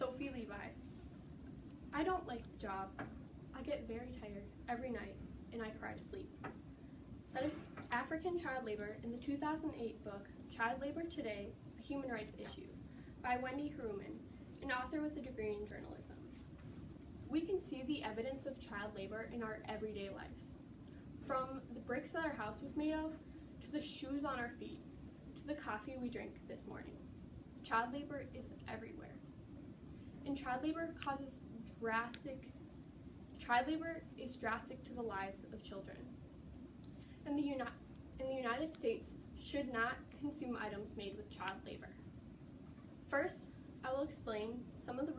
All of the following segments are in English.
Sophie Levi. I don't like the job. I get very tired every night and I cry to sleep. Said African child labor in the 2008 book, Child Labor Today, A Human Rights Issue, by Wendy Heruman, an author with a degree in journalism. We can see the evidence of child labor in our everyday lives. From the bricks that our house was made of, to the shoes on our feet, to the coffee we drink this morning. Child labor is everywhere. And child labor is drastic to the lives of children. And the United States should not consume items made with child labor. First, I will explain some of the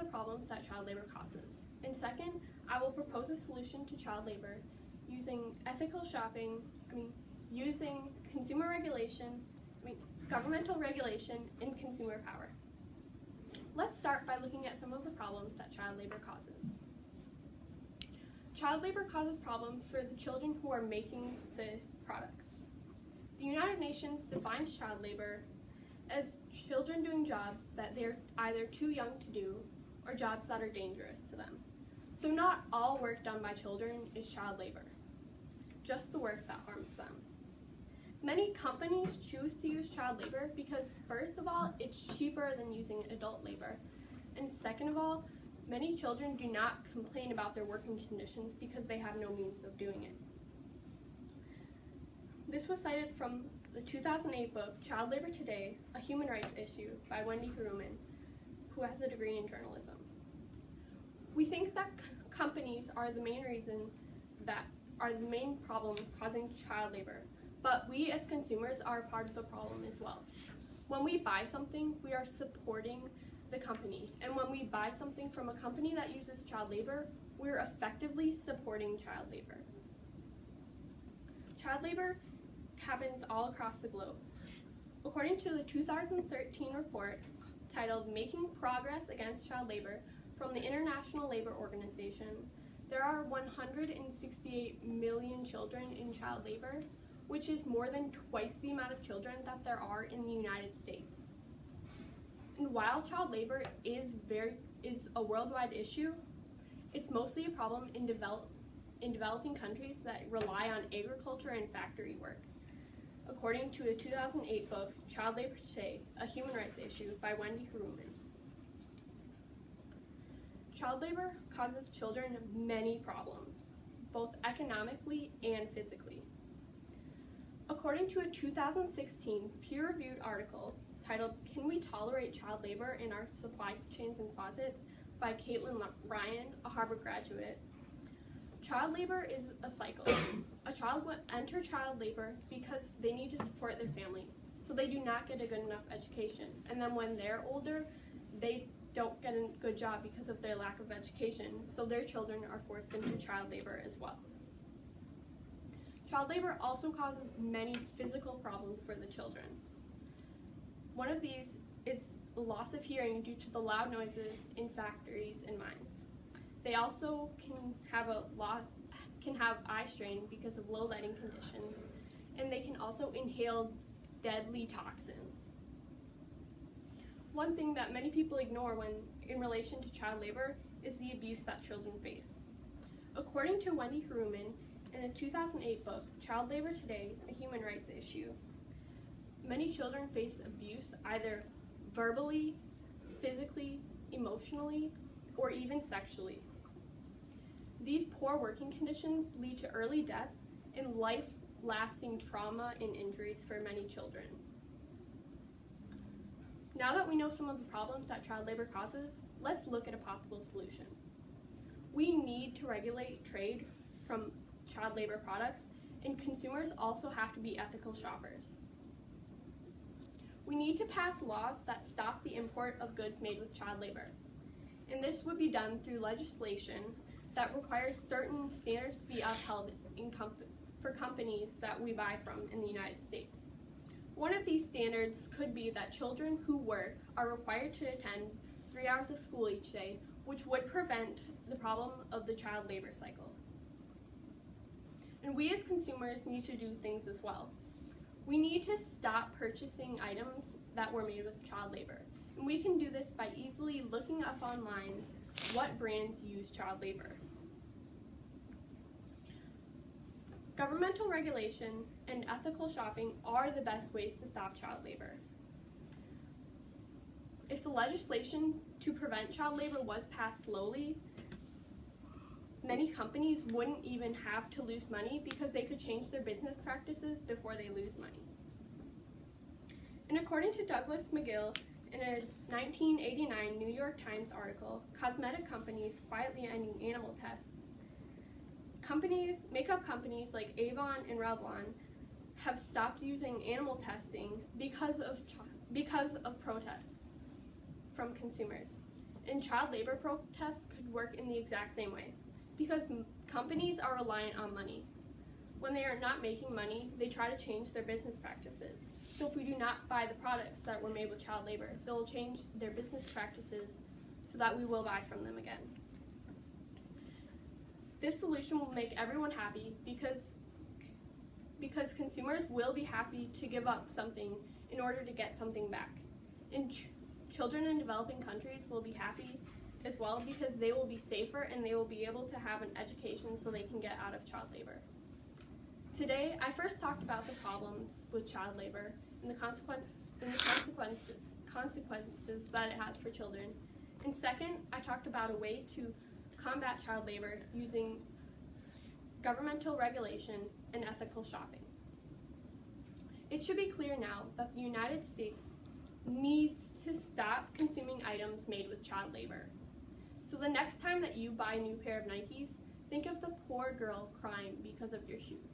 problems that child labor causes. And second, I will propose a solution to child labor using using governmental regulation and consumer power. Let's start by looking at some of the problems that child labor causes. Child labor causes problems for the children who are making the products. The United Nations defines child labor as children doing jobs that they're either too young to do or jobs that are dangerous to them. So not all work done by children is child labor, just the work that harms them. Many companies choose to use child labor because, first of all, it's cheaper than using adult labor. And second of all, many children do not complain about their working conditions because they have no means of doing it. This was cited from the 2008 book, Child Labor Today, A Human Rights Issue by Wendy Heruman, who has a degree in journalism. We think that companies are the main problem causing child labor, but we as consumers are part of the problem as well. When we buy something, we are supporting the company, and when we buy something from a company that uses child labor, we're effectively supporting child labor. Child labor happens all across the globe. According to the 2013 report titled Making Progress Against Child Labor from the International Labor Organization, there are 168 million children in child labor, which is more than twice the amount of children that there are in the United States. And while child labor is a worldwide issue, it's mostly a problem in developing countries that rely on agriculture and factory work. According to a 2008 book, Child Labor Today, A Human Rights Issue by Wendy Heruman. Child labor causes children many problems, both economically and physically. According to a 2016 peer-reviewed article titled Can We Tolerate Child Labor in Our Supply Chains and Closets by Caitlin Ryan, a Harvard graduate, child labor is a cycle. A child will enter child labor because they need to support their family, so they do not get a good enough education. And then when they're older, they don't get a good job because of their lack of education, so their children are forced into child labor as well. Child labor also causes many physical problems for the children. One of these is loss of hearing due to the loud noises in factories and mines. They also can have eye strain because of low lighting conditions, and they can also inhale deadly toxins. One thing that many people ignore in relation to child labor is the abuse that children face. According to Wendy Heruman, in a 2008 book, Child Labor Today, A Human Rights Issue, many children face abuse either verbally, physically, emotionally, or even sexually. These poor working conditions lead to early death and life-lasting trauma and injuries for many children. Now that we know some of the problems that child labor causes, let's look at a possible solution. We need to regulate trade from child labor products, and consumers also have to be ethical shoppers. We need to pass laws that stop the import of goods made with child labor, and this would be done through legislation that requires certain standards to be upheld for companies that we buy from in the United States. One of these standards could be that children who work are required to attend 3 hours of school each day, which would prevent the problem of the child labor cycle. And we as consumers need to do things as well. We need to stop purchasing items that were made with child labor, And we can do this by easily looking up online what brands use child labor. Governmental regulation and ethical shopping are the best ways to stop child labor. If the legislation to prevent child labor was passed slowly, many companies wouldn't even have to lose money because they could change their business practices before they lose money. And according to Douglas McGill, in a 1989 New York Times article, cosmetic companies quietly ending animal tests, makeup companies like Avon and Revlon have stopped using animal testing because of protests from consumers. And child labor protests could work in the exact same way, because companies are reliant on money. When they are not making money, they try to change their business practices. So if we do not buy the products that were made with child labor, they'll change their business practices so that we will buy from them again. This solution will make everyone happy because consumers will be happy to give up something in order to get something back. And children in developing countries will be happy as well because they will be safer and they will be able to have an education so they can get out of child labor. Today, I first talked about the problems with child labor and the consequences that it has for children. And second, I talked about a way to combat child labor using governmental regulation and ethical shopping. It should be clear now that the United States needs to stop consuming items made with child labor. So the next time that you buy a new pair of Nikes, think of the poor girl crying because of your shoes.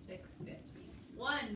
650. One.